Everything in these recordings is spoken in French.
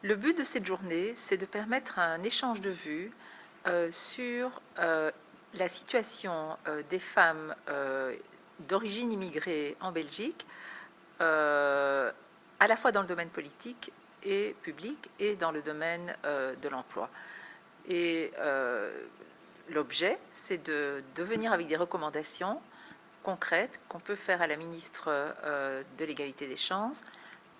Le but de cette journée, c'est de permettre un échange de vues sur la situation des femmes d'origine immigrée en Belgique, à la fois dans le domaine politique et public et dans le domaine de l'emploi. Et l'objet, c'est de venir avec des recommandations concrètes qu'on peut faire à la ministre de l'égalité des chances,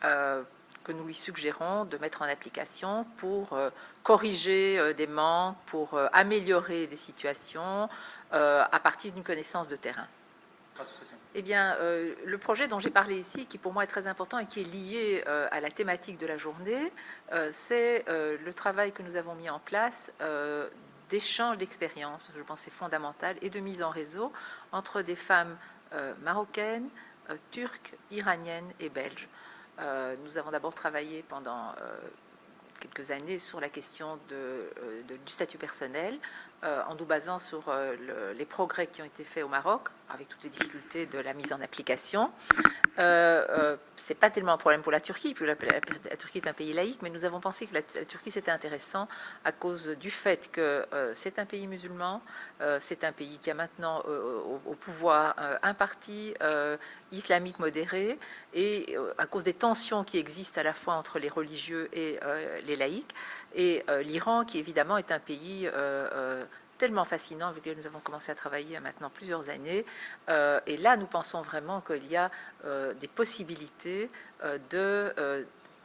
que nous lui suggérons de mettre en application pour corriger des manques, pour améliorer des situations à partir d'une connaissance de terrain. Eh bien, le projet dont j'ai parlé ici, qui pour moi est très important et qui est lié à la thématique de la journée, c'est le travail que nous avons mis en place d'échange d'expériences, je pense que c'est fondamental, et de mise en réseau entre des femmes marocaines, turques, iraniennes et belges. Nous avons d'abord travaillé pendant quelques années sur la question du statut personnel, en nous basant sur les progrès qui ont été faits au Maroc, avec toutes les difficultés de la mise en application. C'est pas tellement un problème pour la Turquie, puis la Turquie est un pays laïque, mais nous avons pensé que la Turquie c'était intéressant à cause du fait que c'est un pays musulman, c'est un pays qui a maintenant au pouvoir un parti islamique modéré, et à cause des tensions qui existent à la fois entre les religieux et les laïcs, et l'Iran qui évidemment est un pays tellement fascinant, avec lequel nous avons commencé à travailler maintenant plusieurs années. Et là, nous pensons vraiment qu'il y a des possibilités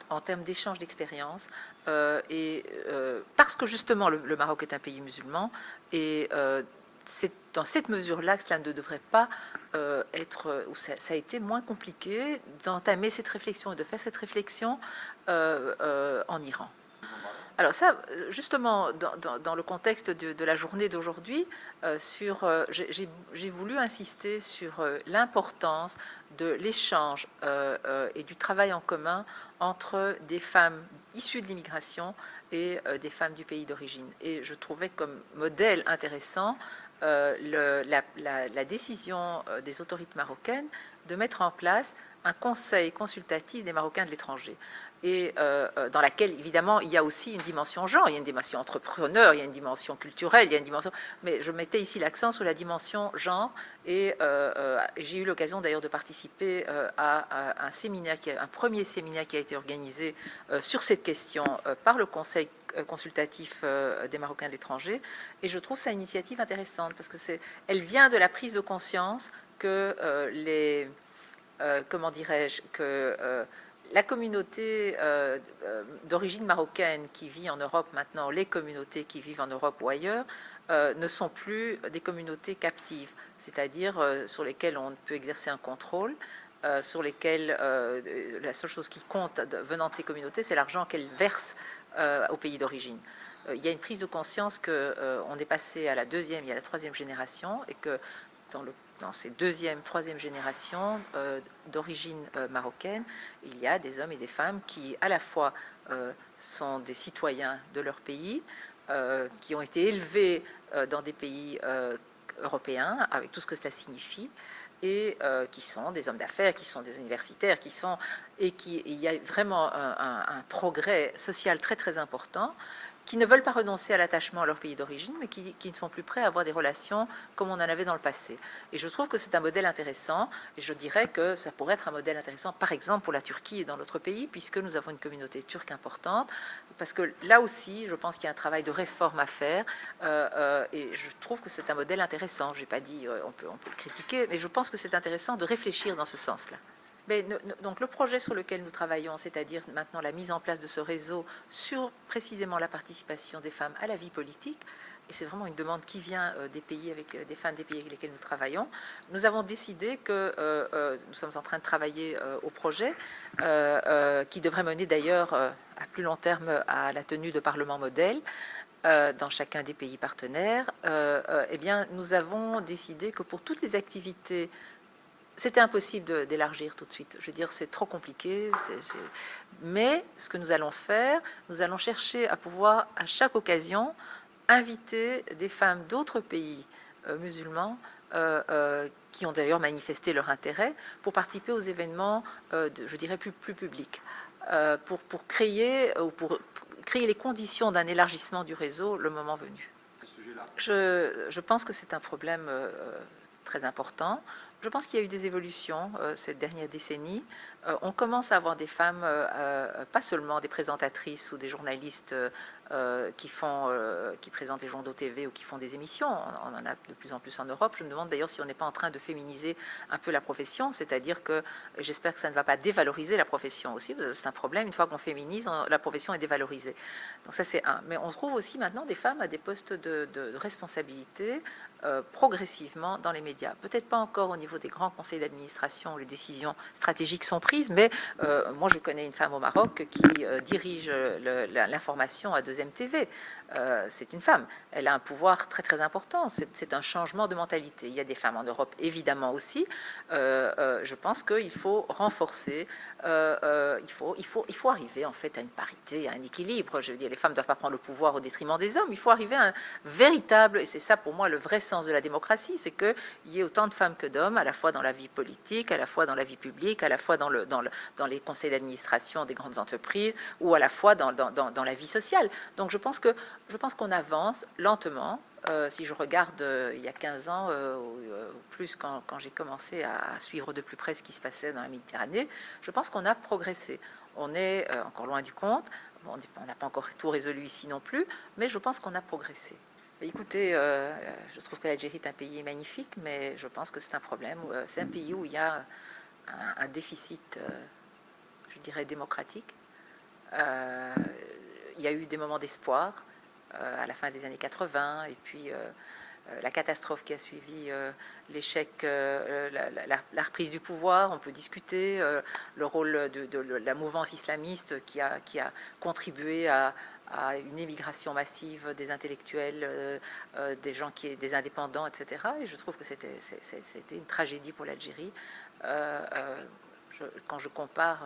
en termes d'échange d'expériences, parce que justement le Maroc est un pays musulman, et c'est dans cette mesure-là que cela ne devrait pas ça a été moins compliqué d'entamer cette réflexion et de faire cette réflexion en Iran. Alors ça, justement, dans le contexte de la journée d'aujourd'hui, j'ai voulu insister sur l'importance de l'échange et du travail en commun entre des femmes issues de l'immigration et des femmes du pays d'origine. Et je trouvais comme modèle intéressant la décision des autorités marocaines de mettre en place un conseil consultatif des Marocains de l'étranger, et dans laquelle, évidemment, il y a aussi une dimension genre, il y a une dimension entrepreneur, il y a une dimension culturelle, il y a une dimension... Mais je mettais ici l'accent sur la dimension genre, et j'ai eu l'occasion d'ailleurs de participer à un séminaire, un premier séminaire qui a été organisé sur cette question par le Conseil consultatif des Marocains de l'étranger, et je trouve ça une initiative intéressante, parce que elle vient de la prise de conscience que comment dirais-je, que la communauté d'origine marocaine qui vit en Europe maintenant, les communautés qui vivent en Europe ou ailleurs, ne sont plus des communautés captives, c'est-à-dire sur lesquelles on peut exercer un contrôle, sur lesquelles la seule chose qui compte venant de ces communautés, c'est l'argent qu'elles versent au pays d'origine. Il y a une prise de conscience qu'on est passé à la deuxième et à la troisième génération, et que dans ces deuxième, troisième générations d'origine marocaine, il y a des hommes et des femmes qui, à la fois, sont des citoyens de leur pays, qui ont été élevés dans des pays européens, avec tout ce que cela signifie, et qui sont des hommes d'affaires, qui sont des universitaires, il y a vraiment un progrès social très très important, qui ne veulent pas renoncer à l'attachement à leur pays d'origine, mais qui ne sont plus prêts à avoir des relations comme on en avait dans le passé. Et je trouve que c'est un modèle intéressant, et je dirais que ça pourrait être un modèle intéressant, par exemple, pour la Turquie et dans notre pays, puisque nous avons une communauté turque importante, parce que là aussi, je pense qu'il y a un travail de réforme à faire, et je trouve que c'est un modèle intéressant. Je n'ai pas dit on peut le critiquer, mais je pense que c'est intéressant de réfléchir dans ce sens-là. Mais, donc le projet sur lequel nous travaillons, c'est-à-dire maintenant la mise en place de ce réseau sur précisément la participation des femmes à la vie politique, et c'est vraiment une demande qui vient des pays des femmes des pays avec lesquels nous travaillons, nous avons décidé que nous sommes en train de travailler au projet, qui devrait mener d'ailleurs à plus long terme à la tenue de parlements modèles dans chacun des pays partenaires. Eh bien, nous avons décidé que pour toutes les activités, c'était impossible d'élargir tout de suite. Je veux dire, c'est trop compliqué. Mais ce que nous allons faire, nous allons chercher à pouvoir, à chaque occasion, inviter des femmes d'autres pays musulmans qui ont d'ailleurs manifesté leur intérêt pour participer aux événements, je dirais, plus publics. pour créer les conditions d'un élargissement du réseau le moment venu. Je pense que c'est un problème très important. Je pense qu'il y a eu des évolutions cette dernière décennie. On commence à avoir des femmes, pas seulement des présentatrices ou des journalistes qui présentent des journaux TV ou qui font des émissions. On en a de plus en plus en Europe. Je me demande d'ailleurs si on n'est pas en train de féminiser un peu la profession, c'est-à-dire que j'espère que ça ne va pas dévaloriser la profession aussi, parce que c'est un problème. Une fois qu'on féminise, la profession est dévalorisée. Donc ça, c'est un. Mais on trouve aussi maintenant des femmes à des postes de responsabilité progressivement dans les médias. Peut-être pas encore au niveau des grands conseils d'administration où les décisions stratégiques sont prises, mais moi je connais une femme au Maroc qui dirige l'information à 2M TV. C'est une femme. Elle a un pouvoir très très important. C'est un changement de mentalité. Il y a des femmes en Europe évidemment aussi. Je pense qu'il faut renforcer, il faut arriver en fait à une parité, à un équilibre. Je veux dire, les femmes ne doivent pas prendre le pouvoir au détriment des hommes. Il faut arriver à un véritable, et c'est ça pour moi le vrai sens de la démocratie, c'est qu'il y ait autant de femmes que d'hommes, à la fois dans la vie politique, à la fois dans la vie publique, à la fois dans les conseils d'administration des grandes entreprises, ou à la fois dans la vie sociale. Donc je pense qu'on avance lentement. Si je regarde il y a 15 ans ou plus, quand j'ai commencé à suivre de plus près ce qui se passait dans la Méditerranée, je pense qu'on a progressé. On est encore loin du compte. Bon, on n'a pas encore tout résolu ici non plus, mais je pense qu'on a progressé. Écoutez, je trouve que l'Algérie est un pays magnifique, mais je pense que c'est un problème. C'est un pays où il y a un déficit, je dirais, démocratique. Il y a eu des moments d'espoir à la fin des années 80, et puis la catastrophe qui a suivi l'échec, la reprise du pouvoir. On peut discuter le rôle de la mouvance islamiste qui a contribué à une émigration massive des intellectuels, des gens des indépendants, etc. Et je trouve que c'était une tragédie pour l'Algérie. Quand je compare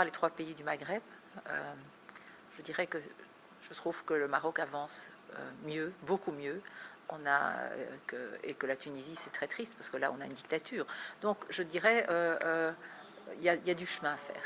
les trois pays du Maghreb, je dirais que je trouve que le Maroc avance mieux, beaucoup mieux, et que la Tunisie, c'est très triste parce que là on a une dictature. Donc je dirais il y a du chemin à faire.